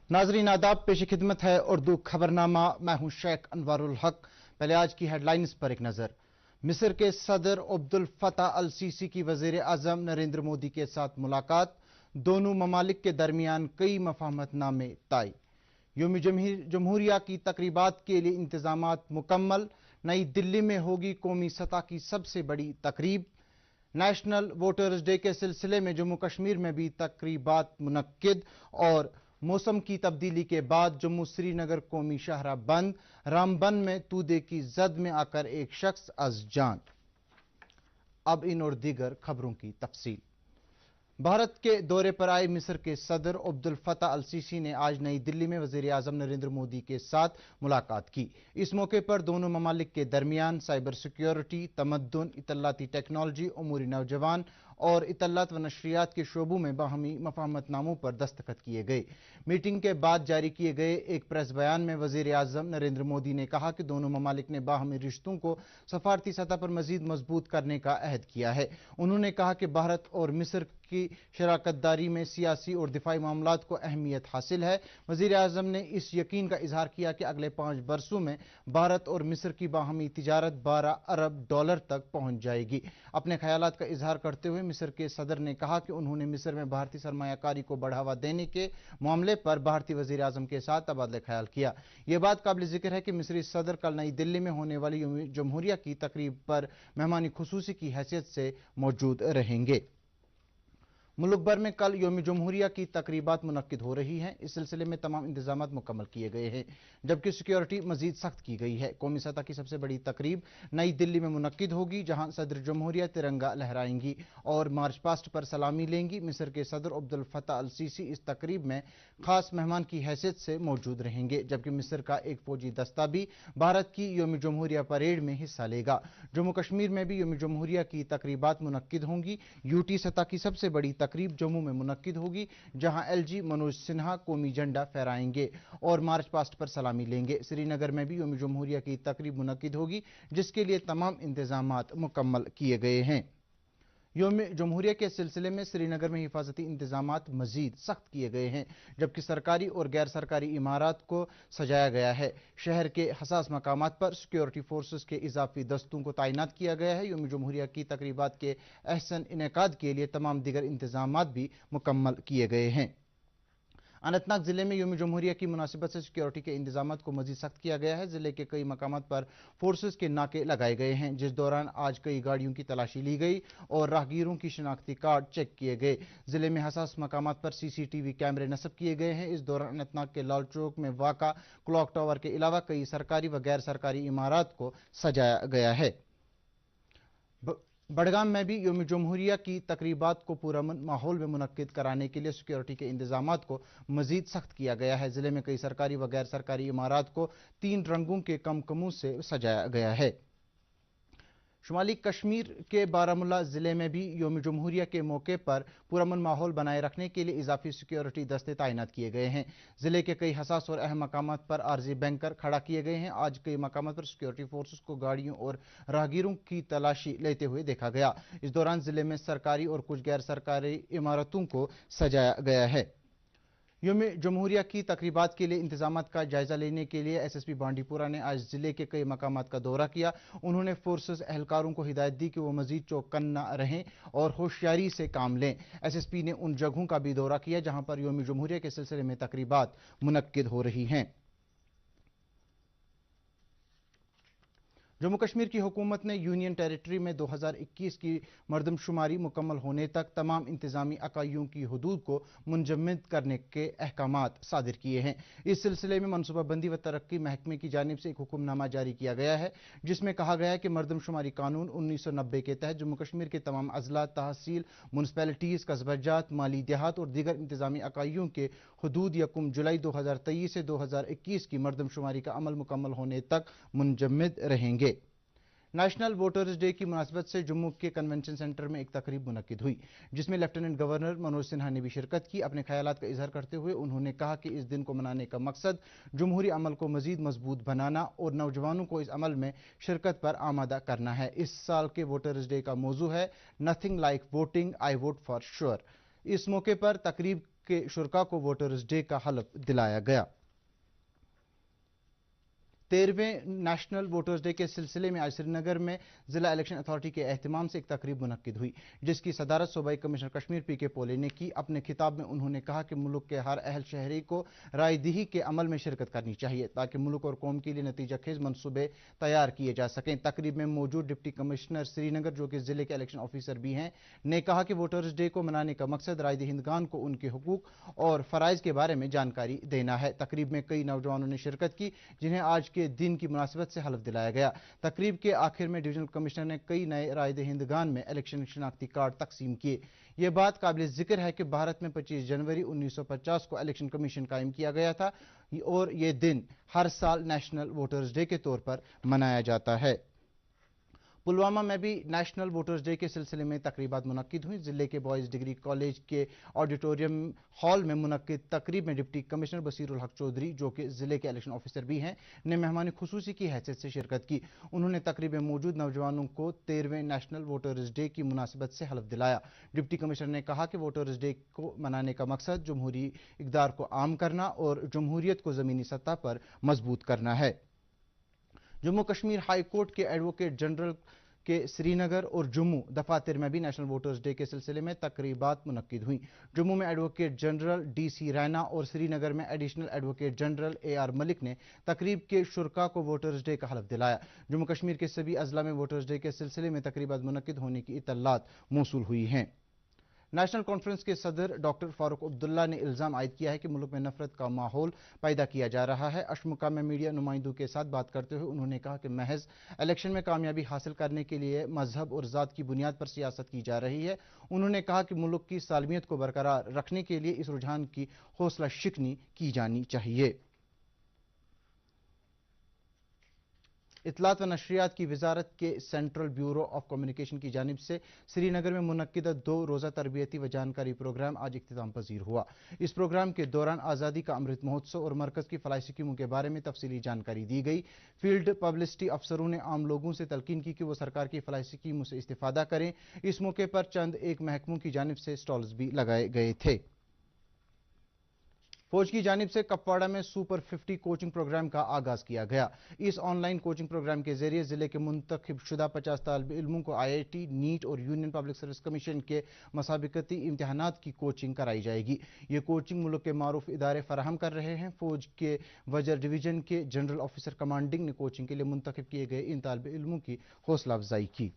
नाजरीन आदाब, पेश खिदमत है उर्दू खबरनामा। मैं हूं शेख अनवारुल हक। पहले आज की हेडलाइंस पर एक नजर। मिस्र के सदर अब्दुल फताह अल सीसी की वजीर आजम नरेंद्र मोदी के साथ मुलाकात। दोनों ममालिक के दरमियान कई मफाहमतनामे तय। यौम जमहूरिया की तकरीबात के लिए इंतजामात मुकम्मल। नई दिल्ली में होगी कौमी सतह की सबसे बड़ी तकरीब। नेशनल वोटर्स डे के सिलसिले में जम्मू कश्मीर में भी तकरीबात मुनक्किद। और मौसम की तब्दीली के बाद जम्मू श्रीनगर कौमी शाहराह बंद। रामबन में तूदे की जद में आकर एक शख्स अज जान। अब इन और दीगर खबरों की तफसील। भारत के दौरे पर आए मिस्र के सदर अब्दुल फताह अल सीसी ने आज नई दिल्ली में वजीर आजम नरेंद्र मोदी के साथ मुलाकात की। इस मौके पर दोनों ममालिक के दरमियान साइबर सिक्योरिटी, तमद्दुन, इतलाती टेक्नोलॉजी, उमूरी नौजवान और इतलात व नशरियात के शोबों में बाहमी मफाहमतनामों पर दस्तखत किए गए। मीटिंग के बाद जारी किए गए एक प्रेस बयान में वजीर आजम नरेंद्र मोदी ने कहा कि दोनों ममालिक ने बाहमी रिश्तों को सफारती सतह पर मजीद मजबूत करने का अहद किया है। उन्होंने कहा कि भारत और मिस्र की शराकतदारी में सियासी और दिफाई मामलात को अहमियत हासिल है। वजीर आजम ने इस यकीन का इजहार किया कि अगले 5 बरसों में भारत और मिस्र की बाहमी तिजारत 12 अरब डॉलर तक पहुंच जाएगी। अपने ख्यालात का इजहार करते हुए मिस्र के सदर ने कहा कि उन्होंने मिस्र में भारतीय सरमायाकारी को बढ़ावा देने के मामले पर भारतीय वजीर आजम के साथ तबादला ख्याल किया। यह बात काबिल जिक्र है कि मिस्री सदर कल नई दिल्ली में होने वाली यौम जमहूरिया की तकरीब पर मेहमानी खुसूसी की हैसियत से मौजूद रहेंगे। मुल्क भर में कल यौम जमहूरिया की तकरीबात मुनक्किद हो रही हैं। इस सिलसिले में तमाम इंतजामात मुकम्मल किए गए हैं, जबकि सिक्योरिटी मजीद सख्त की गई है। कौमी सतह की सबसे बड़ी तकरीब नई दिल्ली में मुनक्किद होगी, जहां सदर जमहूरिया तिरंगा लहराएंगी और मार्च पास्ट पर सलामी लेंगी। मिस्र के सदर अब्दुल फताह अल सीसी इस तकरीब में खास मेहमान की हैसियत से मौजूद रहेंगे, जबकि मिस्र का एक फौजी दस्ता भी भारत की यौम जमहूरिया परेड में हिस्सा लेगा। जम्मू कश्मीर में भी यौम जमहूरिया की तकरीबात मुनक्किद होंगी। यूटी सतह की सबसे बड़ी तकरीब जम्मू में मुनक्किद होगी, जहां एलजी मनोज सिन्हा कौमी झंडा फहराएंगे और मार्च पास्ट पर सलामी लेंगे। श्रीनगर में भी यौम जमहूरिया की तकरीब मुनक्किद होगी, जिसके लिए तमाम इंतजामात मुकम्मल किए गए हैं। यौम जमहूरिया के सिलसिले में श्रीनगर में हिफाजती इंतजामात मजीद सख्त किए गए हैं, जबकि सरकारी और गैर सरकारी इमारत को सजाया गया है। शहर के हसास मकामात पर सिक्योरिटी फोर्सेस के इजाफी दस्तों को तैनात किया गया है। यौम जमहूरिया की तकरीबात के अहसन इनेकाद के लिए तमाम दीगर इंतजामात भी मुकम्मल किए गए हैं। अनंतनाग जिले में यौम जमहूरिया की मुनासिबत से सिक्योरिटी के इंतजामात को मजीद सख्त किया गया है। जिले के कई मकामात पर फोर्सेस के नाके लगाए गए हैं, जिस दौरान आज कई गाड़ियों की तलाशी ली गई और राहगीरों की शनाख्ती कार्ड चेक किए गए। जिले में हसास मकामात पर सीसीटीवी कैमरे नस्ब किए गए हैं। इस दौरान अनंतनाग के लाल चौक में वाक़ा क्लॉक टावर के अलावा कई सरकारी व गैर सरकारी इमारत को सजाया गया है। बड़गाम में भी यौम जमहूरिया की तकरीबात को पुरअमन माहौल में मुनक्किद कराने के लिए सिक्योरिटी के इंतजामात को मजीद सख्त किया गया है। जिले में कई सरकारी व गैर सरकारी इमारत को 3 रंगों के कमकमों से सजाया गया है। शुमाली कश्मीर के बारामुल्ला जिले में भी यौम जमहूरिया के मौके पर पुरअमन माहौल बनाए रखने के लिए इजाफी सिक्योरिटी दस्ते तैनात किए गए हैं। जिले के कई हसास और अहम मकामात पर आर्जी बैंकर खड़ा किए गए हैं। आज कई मकामात पर सिक्योरिटी फोर्सेस को गाड़ियों और राहगीरों की तलाशी लेते हुए देखा गया। इस दौरान जिले में सरकारी और कुछ गैर सरकारी इमारतों को सजाया गया है। यौम जमहूरिया की तकरीबात के लिए इंतजामात का जायजा लेने के लिए एसएसपी बांडीपुरा ने आज जिले के कई मकामात का दौरा किया। उन्होंने फोर्सेस एहलकारों को हिदायत दी कि वो मजीद चौकन्ना रहें और होशियारी से काम लें। एसएसपी ने उन जगहों का भी दौरा किया जहां पर यौम जमहूरिया के सिलसिले में तकरीबात मुनक्किद हो रही हैं। जम्मू कश्मीर की हुकूमत ने यूनियन टेरिटरी में 2021 की मरदमशुमारी मुकम्मल होने तक तमाम इंतजामी इकाइयों की हदूद को मुंजमद करने के अहकामात सादिर किए हैं। इस सिलसिले में मनसूबाबंदी व तरक्की महकमे की जानिब से एक हुक्मनामा जारी किया गया है, जिसमें कहा गया है कि मरदमशुमारी कानून 1990 के तहत जम्मू कश्मीर के तमाम अजला, तहसील, म्यूनसिपैलिटीज़, कस्बाजात, माली देहात और दीगर इंतजामी इकाइयों के हदूद 1 जुलाई 2023 से 2021 की मरदमशुमारी का अमल मुकम्मल होने तक मुंजमद रहेंगे। नेशनल वोटर्स डे की मुनासिबत से जम्मू के कन्वेंशन सेंटर में एक तकरीब मुनक्किद हुई, जिसमें लेफ्टिनेंट गवर्नर मनोज सिन्हा ने भी शिरकत की। अपने ख्यालात का इजहार करते हुए उन्होंने कहा कि इस दिन को मनाने का मकसद जमहूरी अमल को मजीद मजबूत बनाना और नौजवानों को इस अमल में शिरकत पर आमादा करना है। इस साल के वोटर्स डे का मौजू है nothing like voting, I vote for sure. इस मौके पर तकरीब के शुरका को वोटर्स डे का हलफ दिलाया गया। 13वें नेशनल वोटर्स डे के सिलसिले में आज श्रीनगर में जिला इलेक्शन अथॉरिटी के एहतमाम से एक तकरीब मुनक्किद हुई, जिसकी सदारत सूबाई कमिश्नर कश्मीर पी के पोले ने की। अपने खिताब में उन्होंने कहा कि मुल्क के हर अहल शहरी को रायदही के अमल में शिरकत करनी चाहिए ताकि मुल्क और कौम के लिए नतीजा खेज मनसूबे तैयार किए जा सकें। तकरीब में मौजूद डिप्टी कमिश्नर श्रीनगर, जो कि जिले के इलेक्शन ऑफिसर भी हैं, ने कहा कि वोटर्स डे को मनाने का मकसद रायदहिंदगान को उनके हुकूक और फराइज के बारे में जानकारी देना है। तकरीब में कई नौजवानों ने शिरकत की, जिन्हें आज के दिन की मुनासिबत से हलफ दिलाया गया। तकरीब के आखिर में डिविजनल कमिश्नर ने कई नए रायदहिंदगान में इलेक्शन शनाख्ती कार्ड तकसीम किए। यह बात काबिल जिक्र है कि भारत में 25 जनवरी 1950 को इलेक्शन कमीशन कायम किया गया था और यह दिन हर साल नेशनल वोटर्स डे के तौर पर मनाया जाता है। पुलवामा में भी नेशनल वोटर्स डे के सिलसिले में तकरीबात मुनक्किद हुई। जिले के बॉयज़ डिग्री कॉलेज के ऑडिटोरियम हॉल में मुनक्किद तकरीब में डिप्टी कमिश्नर बसीरुल हक चौधरी, जो कि जिले के इलेक्शन ऑफिसर भी हैं, ने मेहमानी खुसूसी की हैसियत से शिरकत की। उन्होंने तकरीब में मौजूद नौजवानों को 13वें नेशनल वोटर्स डे की मुनासिबत से हलफ दिलाया। डिप्टी कमिश्नर ने कहा कि वोटर्स डे को मनाने का मकसद जमहूरी इक़दार को आम करना और जमहूरियत को ज़मीनी सतह पर मजबूत करना है। जम्मू कश्मीर हाई कोर्ट के एडवोकेट जनरल के श्रीनगर और जम्मू दफातर में भी नेशनल वोटर्स डे के सिलसिले में तकरीबात मुनक्किद हुई। जम्मू में एडवोकेट जनरल DC रैना और श्रीनगर में additional advocate general AR Malik ने तकरीब के शुरका को वोटर्स डे का हलफ दिलाया। जम्मू कश्मीर के सभी अजला में वोटर्स डे के सिलसिले में तकरीबात मुनक्किद होने की इत्तलात मौसूल हुई हैं। नेशनल कॉन्फ्रेंस के सदर डॉक्टर फारूक अब्दुल्ला ने इल्ज़ाम आयद किया है कि मुल्क में नफरत का माहौल पैदा किया जा रहा है। अशमुका में मीडिया नुमाइंदों के साथ बात करते हुए उन्होंने कहा कि महज इलेक्शन में कामयाबी हासिल करने के लिए मजहब और ज़ात की बुनियाद पर सियासत की जा रही है। उन्होंने कहा कि मुल्क की सालमियत को बरकरार रखने के लिए इस रुझान की हौसला शिकनी की जानी चाहिए। इत्तलात व नशरियात की वजारत के सेंट्रल ब्यूरो ऑफ कम्युनिकेशन की जानिब से श्रीनगर में मुनक्किदा 2 रोज़ा तरबियती व जानकारी प्रोग्राम आज इख्तिताम पजीर हुआ। इस प्रोग्राम के दौरान आज़ादी का अमृत महोत्सव और मरकज़ की फलाही स्कीमों के बारे में तफसीली जानकारी दी गई। फील्ड पब्लिसिटी अफसरों ने आम लोगों से तलकीन की कि वो सरकार की फलाही स्कीमों से इस्तिफादा करें। इस मौके पर चंद एक महकमों की जानिब से स्टॉल्स भी लगाए गए थे। फौज की जानिब से कपवाड़ा में सुपर 50 कोचिंग प्रोग्राम का आगाज किया गया। इस ऑनलाइन कोचिंग प्रोग्राम के जरिए जिले के मुंतखब शुदा 50 तालिब इल्मों को IIT, नीट और यूनियन पब्लिक सर्विस कमीशन के मसाबिकती इम्तिहानात की कोचिंग कराई जाएगी। ये कोचिंग मुल्क के मारूफ इदारे फराहम कर रहे हैं। फौज के वजर डिवीजन के जनरल ऑफिसर कमांडिंग ने कोचिंग के लिए मुंतखब किए गए इन तालिब इल्मों की हौसला अफजाई की।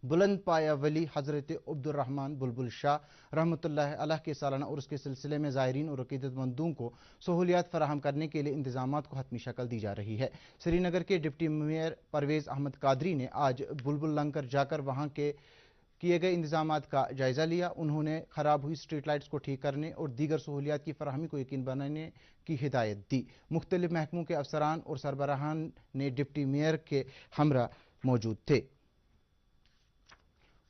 बुलंद पाया वली हजरत अब्दुर्रहमान बुलबुल शाह रहमतुल्लाह अलैह के सालाना उर्स के सिलसिले में ज़ायरीन और अकीदतमंदों को सहूलियात फराहम करने के लिए इंतजामात को हतमी शक्ल दी जा रही है। श्रीनगर के डिप्टी मेयर परवेज़ अहमद कादरी ने आज बुलबुल लंगर जाकर वहाँ के किए गए इंतजामात का जायजा लिया। उन्होंने खराब हुई स्ट्रीट लाइट्स को ठीक करने और दीगर सहूलियात की फराहमी को यकीन बनाने की हिदायत दी। मुख्तलिफ महकमों के अफसरान और सरबराहान ने डिप्टी मेयर के हमरा मौजूद थे।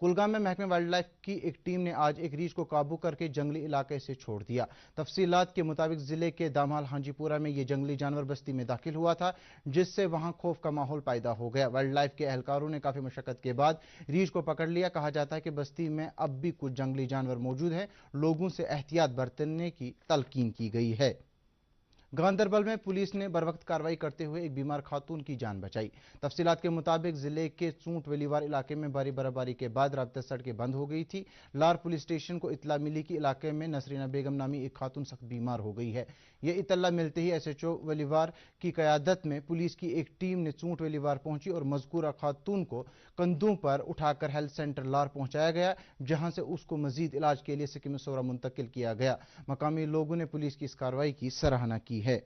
कुलगाम में महकमे वाइल्ड लाइफ की एक टीम ने आज एक रीछ को काबू करके जंगली इलाके से छोड़ दिया। तफसीलात के मुताबिक जिले के दामाल हांजीपुरा में यह जंगली जानवर बस्ती में दाखिल हुआ था, जिससे वहां खौफ का माहौल पैदा हो गया। वाइल्ड लाइफ के एहलकारों ने काफी मशक्कत के बाद रीछ को पकड़ लिया। कहा जाता है कि बस्ती में अब भी कुछ जंगली जानवर मौजूद हैं। लोगों से एहतियात बरतने की तलकीन की गई है। गांदरबल में पुलिस ने बरवक्त कार्रवाई करते हुए एक बीमार खातून की जान बचाई। तफसीलात के मुताबिक जिले के चूंट वेलीवार इलाके में भारी बर्फबारी के बाद राब्ता सड़कें बंद हो गई थी। लार पुलिस स्टेशन को इतला मिली कि इलाके में नसरीना बेगम नामी एक खातून सख्त बीमार हो गई है। यह इतला मिलते ही SHO वेलीवार की कयादत में पुलिस की एक टीम ने चूंट वेलीवार पहुंची और मजकूरा खातून को कंधों पर उठाकर हेल्थ सेंटर लार पहुंचाया गया, जहां से उसको मजीद इलाज के लिए सिकिम सोरा मुंतकिल किया गया। मकामी लोगों ने पुलिस की इस कार्रवाई की सराहना की है।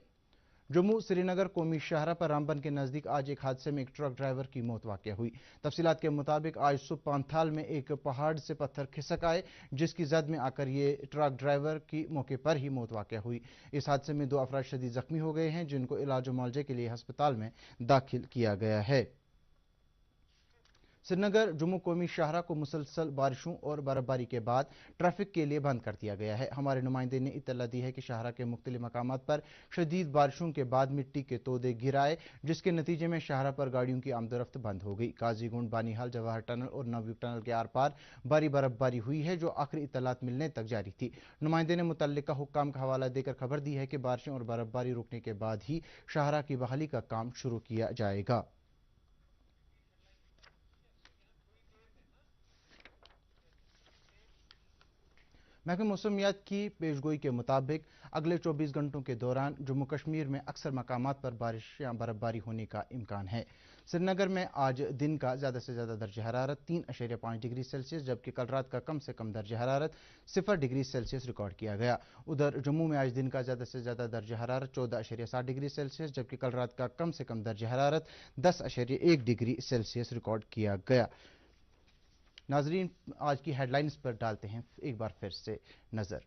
जम्मू श्रीनगर कौमी शाहरा पर रामबन के नजदीक आज एक हादसे में एक ट्रक ड्राइवर की मौत वाक़या हुई। तफसीलात के मुताबिक आज सुबह पांथाल में एक पहाड़ से पत्थर खिसक आए, जिसकी जद में आकर ये ट्रक ड्राइवर की मौके पर ही मौत वाक़या हुई। इस हादसे में 2 अफराद शदीद जख्मी हो गए हैं, जिनको इलाज और मुआवजे के लिए अस्पताल में दाखिल किया गया है। श्रीनगर जम्मू कौमी शाहरा को मुसलसल बारिशों और बर्फबारी के बाद ट्रैफिक के लिए बंद कर दिया गया है। हमारे नुमाइंदे ने इत्तला दी है कि शाहरा के मुख्तलिफ मकामात पर शदीद बारिशों के बाद मिट्टी के तोदे गिर आए, जिसके नतीजे में शाहरा पर गाड़ियों की आमदोरफ्त बंद हो गई। काजीगुंड, बानीहाल, जवाहर टनल और नवयुग टनल के आर पार भारी बर्फबारी हुई है, जो आखिरी इत्तलात मिलने तक जारी थी। नुमाइंदे ने मुतल्लिका हुक्काम का हवाला देकर खबर दी है कि बारिशें और बर्फबारी रुकने के बाद ही शाहरा की बहाली का काम शुरू किया जाएगा। महकमे मौसमियात की पेशगोई के मुताबिक अगले 24 घंटों के दौरान जम्मू कश्मीर में अक्सर मकामात पर बारिश या बर्फबारी होने का इम्कान है। श्रीनगर में आज दिन का ज़्यादा से ज़्यादा दर्ज हरारत 3.5 डिग्री सेल्सियस, जबकि कल रात का कम से कम दर्ज हरारत 0 डिग्री सेल्सियस रिकॉर्ड किया गया। उधर जम्मू में आज दिन का ज़्यादा से ज़्यादा दर्ज हरारत 14.7 डिग्री सेल्सियस, जबकि कल रात का कम से कम दर्ज हरारत 10.1 डिग्री सेल्सियस रिकॉर्ड किया गया। नाजरीन, आज की हेडलाइंस पर डालते हैं एक बार फिर से नजर।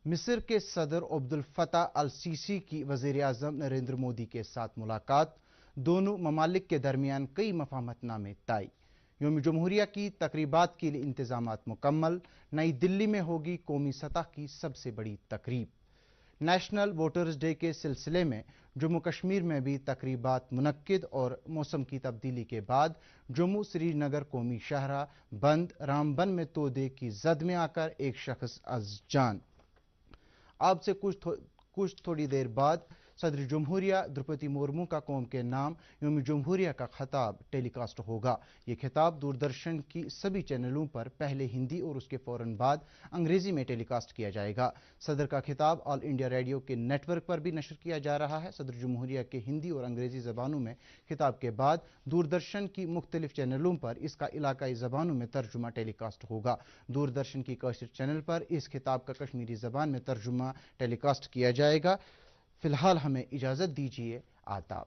मिस्र के सदर अब्दुल फताह अल सीसी की वजीर आजम नरेंद्र मोदी के साथ मुलाकात, दोनों ममालिक के दरमियान कई मफाहमतनामे तय। यौम जमहूरिया की तकरीबात के लिए इंतजामात मुकम्मल, नई दिल्ली में होगी कौमी सतह की सबसे बड़ी तकरीब। नेशनल वोटर्स डे के सिलसिले में जम्मू कश्मीर में भी तकरीबात मुनक्किद और मौसम की तब्दीली के बाद जम्मू श्रीनगर कौमी शाहरा बंद, रामबन में तोदे की जद में आकर एक शख्स अज जान। आपसे कुछ थोड़ी देर बाद सदर जमहूरिया द्रौपदी मुर्मू का कौम के नाम यौम जमहूरिया का खिताब टेलीकास्ट होगा। ये खिताब दूरदर्शन की सभी चैनलों पर पहले हिंदी और उसके फौरन बाद अंग्रेजी में टेलीकास्ट किया जाएगा। सदर का खिताब ऑल इंडिया रेडियो के नेटवर्क पर भी नशर किया जा रहा है। सदर जमहूरिया के हिंदी और अंग्रेजी जबानों में खिताब के बाद दूरदर्शन की मुख्तलिफ चैनलों पर इसका इलाकाई जबानों में तर्जुमा टेलीकास्ट होगा। दूरदर्शन की कशिर चैनल पर इस खिताब का कश्मीरी जबान में तर्जुमा टेलीकास्ट किया जाएगा। फिलहाल हमें इजाजत दीजिए, आदाब।